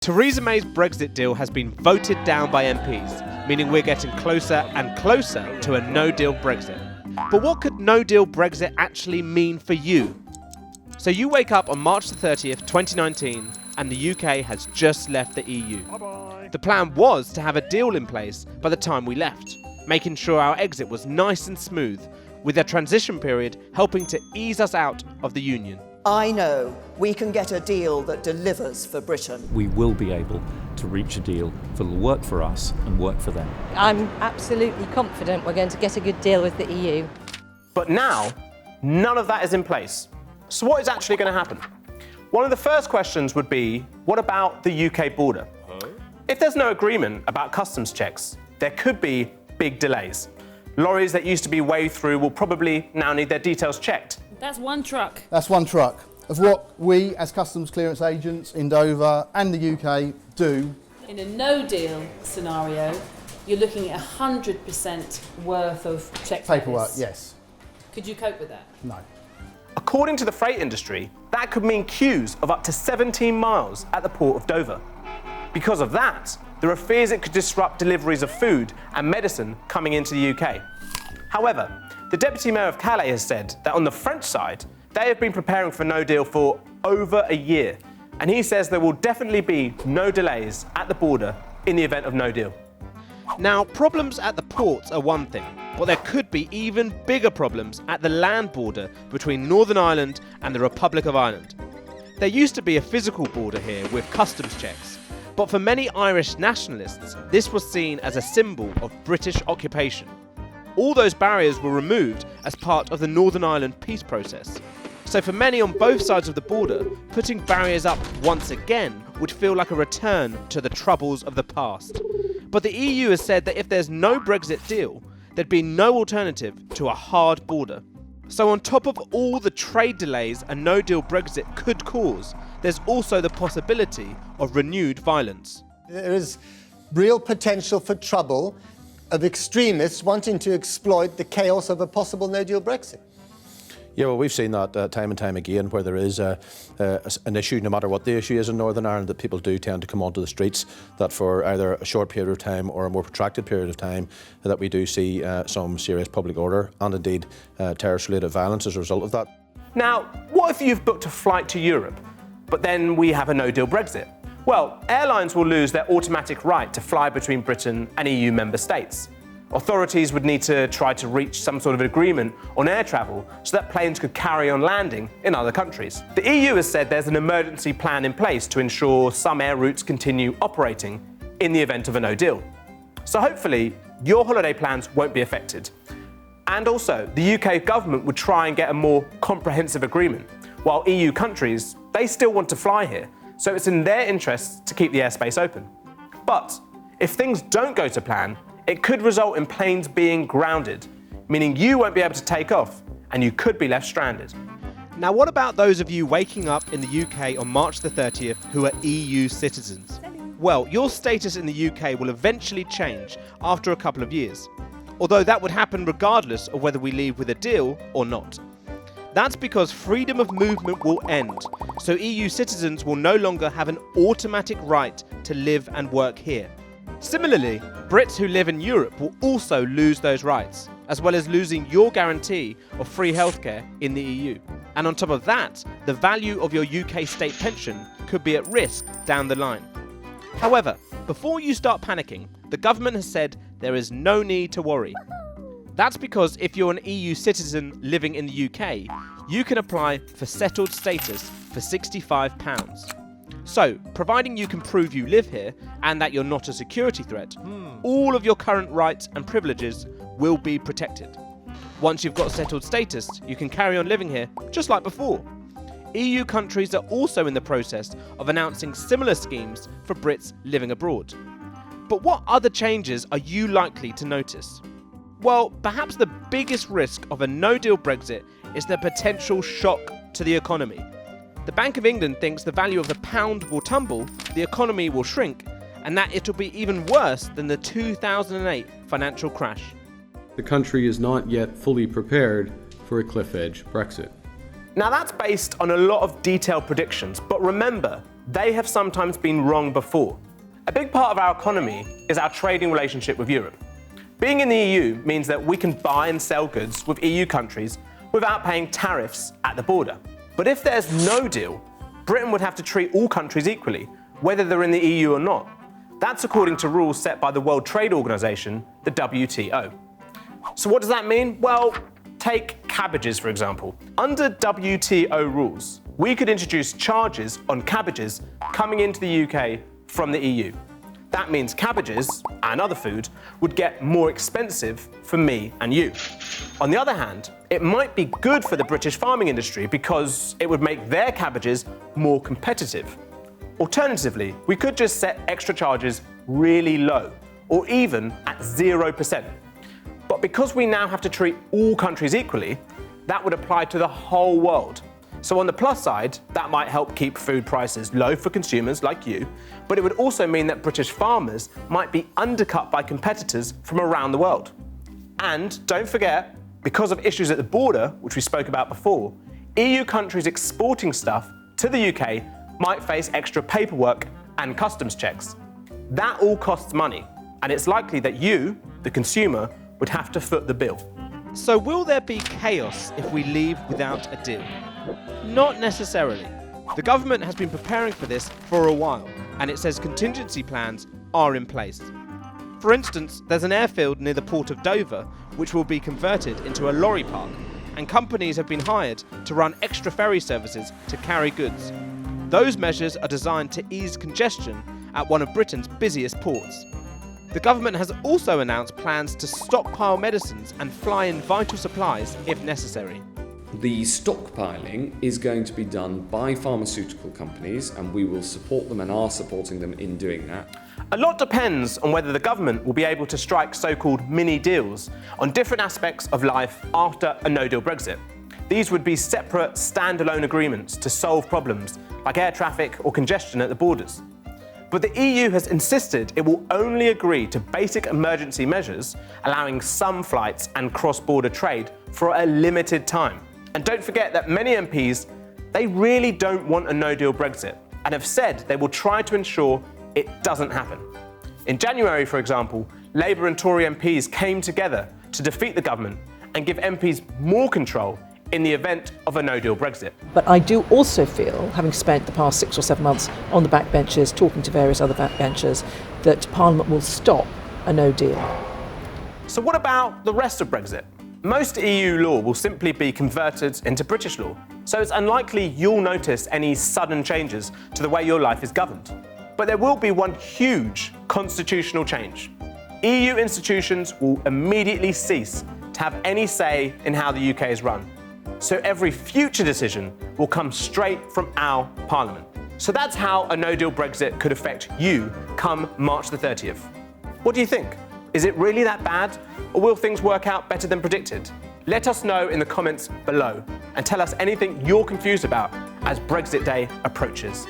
Theresa May's Brexit deal has been voted down by MPs, meaning we're getting closer and closer to a no-deal Brexit. But what could no-deal Brexit actually mean for you? So you wake up on March the 30th, 2019, and the UK has just left the EU. Bye-bye. The plan was to have a deal in place by the time we left, making sure our exit was nice and smooth, with a transition period helping to ease us out of the Union. I know we can get a deal that delivers for Britain. We will be able to reach a deal that will work for us and work for them. I'm absolutely confident we're going to get a good deal with the EU. But now, none of that is in place. So what is actually going to happen? One of the first questions would be, what about the UK border? If there's no agreement about customs checks, there could be big delays. Lorries that used to be waved through will probably now need their details checked. That's one truck. That's one truck of what we as customs clearance agents in Dover and the UK do. In a no-deal scenario, you're looking at 100% worth of check Paperwork, yes. Could you cope with that? No. According to the freight industry, that could mean queues of up to 17 miles at the port of Dover. Because of that, there are fears it could disrupt deliveries of food and medicine coming into the UK. However, the Deputy Mayor of Calais has said that on the French side, they have been preparing for no deal for over a year. And he says there will definitely be no delays at the border in the event of no deal. Now, problems at the ports are one thing, but there could be even bigger problems at the land border between Northern Ireland and the Republic of Ireland. There used to be a physical border here with customs checks, but for many Irish nationalists, this was seen as a symbol of British occupation. All those barriers were removed as part of the Northern Ireland peace process. So for many on both sides of the border, putting barriers up once again would feel like a return to the troubles of the past. But the EU has said that if there's no Brexit deal, there'd be no alternative to a hard border. So on top of all the trade delays a no-deal Brexit could cause, there's also the possibility of renewed violence. There is real potential for trouble of extremists wanting to exploit the chaos of a possible no-deal Brexit. Yeah, well, we've seen that time and time again where there is an issue, no matter what the issue is in Northern Ireland, that people do tend to come onto the streets, that for either a short period of time or a more protracted period of time, that we do see some serious public order and indeed terrorist-related violence as a result of that. Now, what if you've booked a flight to Europe, but then we have a no-deal Brexit? Well, airlines will lose their automatic right to fly between Britain and EU member states. Authorities would need to try to reach some sort of agreement on air travel so that planes could carry on landing in other countries. The EU has said there's an emergency plan in place to ensure some air routes continue operating in the event of a no deal. So hopefully, your holiday plans won't be affected. And also, the UK government would try and get a more comprehensive agreement, while EU countries, they still want to fly here, so it's in their interests to keep the airspace open. But if things don't go to plan, it could result in planes being grounded, meaning you won't be able to take off and you could be left stranded. Now, what about those of you waking up in the UK on March the 30th who are EU citizens? Well, your status in the UK will eventually change after a couple of years, although that would happen regardless of whether we leave with a deal or not. That's because freedom of movement will end, so EU citizens will no longer have an automatic right to live and work here. Similarly, Brits who live in Europe will also lose those rights, as well as losing your guarantee of free healthcare in the EU. And on top of that, the value of your UK state pension could be at risk down the line. However, before you start panicking, the government has said there is no need to worry. That's because if you're an EU citizen living in the UK, you can apply for settled status for £65. So, providing you can prove you live here and that you're not a security threat, all of your current rights and privileges will be protected. Once you've got settled status, you can carry on living here just like before. EU countries are also in the process of announcing similar schemes for Brits living abroad. But what other changes are you likely to notice? Well, perhaps the biggest risk of a no-deal Brexit is the potential shock to the economy. The Bank of England thinks the value of the pound will tumble, the economy will shrink, and that it'll be even worse than the 2008 financial crash. The country is not yet fully prepared for a cliff edge Brexit. Now that's based on a lot of detailed predictions, but remember, they have sometimes been wrong before. A big part of our economy is our trading relationship with Europe. Being in the EU means that we can buy and sell goods with EU countries without paying tariffs at the border. But if there's no deal, Britain would have to treat all countries equally, whether they're in the EU or not. That's according to rules set by the World Trade Organization, the WTO. So what does that mean? Well, take cabbages, for example. Under WTO rules, we could introduce charges on cabbages coming into the UK from the EU. That means cabbages and other food would get more expensive for me and you. On the other hand, it might be good for the British farming industry because it would make their cabbages more competitive. Alternatively, we could just set extra charges really low, or even at 0%. But because we now have to treat all countries equally, that would apply to the whole world. So on the plus side, that might help keep food prices low for consumers like you, but it would also mean that British farmers might be undercut by competitors from around the world. And don't forget, because of issues at the border, which we spoke about before, EU countries exporting stuff to the UK might face extra paperwork and customs checks. That all costs money, and it's likely that you, the consumer, would have to foot the bill. So will there be chaos if we leave without a deal? Not necessarily. The government has been preparing for this for a while, and it says contingency plans are in place. For instance, there's an airfield near the port of Dover which will be converted into a lorry park, and companies have been hired to run extra ferry services to carry goods. Those measures are designed to ease congestion at one of Britain's busiest ports. The government has also announced plans to stockpile medicines and fly in vital supplies if necessary. The stockpiling is going to be done by pharmaceutical companies, and we will support them and are supporting them in doing that. A lot depends on whether the government will be able to strike so-called mini deals on different aspects of life after a no-deal Brexit. These would be separate, standalone agreements to solve problems like air traffic or congestion at the borders. But the EU has insisted it will only agree to basic emergency measures, allowing some flights and cross-border trade for a limited time. And don't forget that many MPs, they really don't want a no-deal Brexit and have said they will try to ensure it doesn't happen. In January, for example, Labour and Tory MPs came together to defeat the government and give MPs more control in the event of a no-deal Brexit. But I do also feel, having spent the past 6 or 7 months on the backbenches, talking to various other backbenchers, that Parliament will stop a no deal. So what about the rest of Brexit? Most EU law will simply be converted into British law, so it's unlikely you'll notice any sudden changes to the way your life is governed. But there will be one huge constitutional change. EU institutions will immediately cease to have any say in how the UK is run. So every future decision will come straight from our Parliament. So that's how a no-deal Brexit could affect you come March the 30th. What do you think? Is it really that bad? Or will things work out better than predicted? Let us know in the comments below and tell us anything you're confused about as Brexit Day approaches.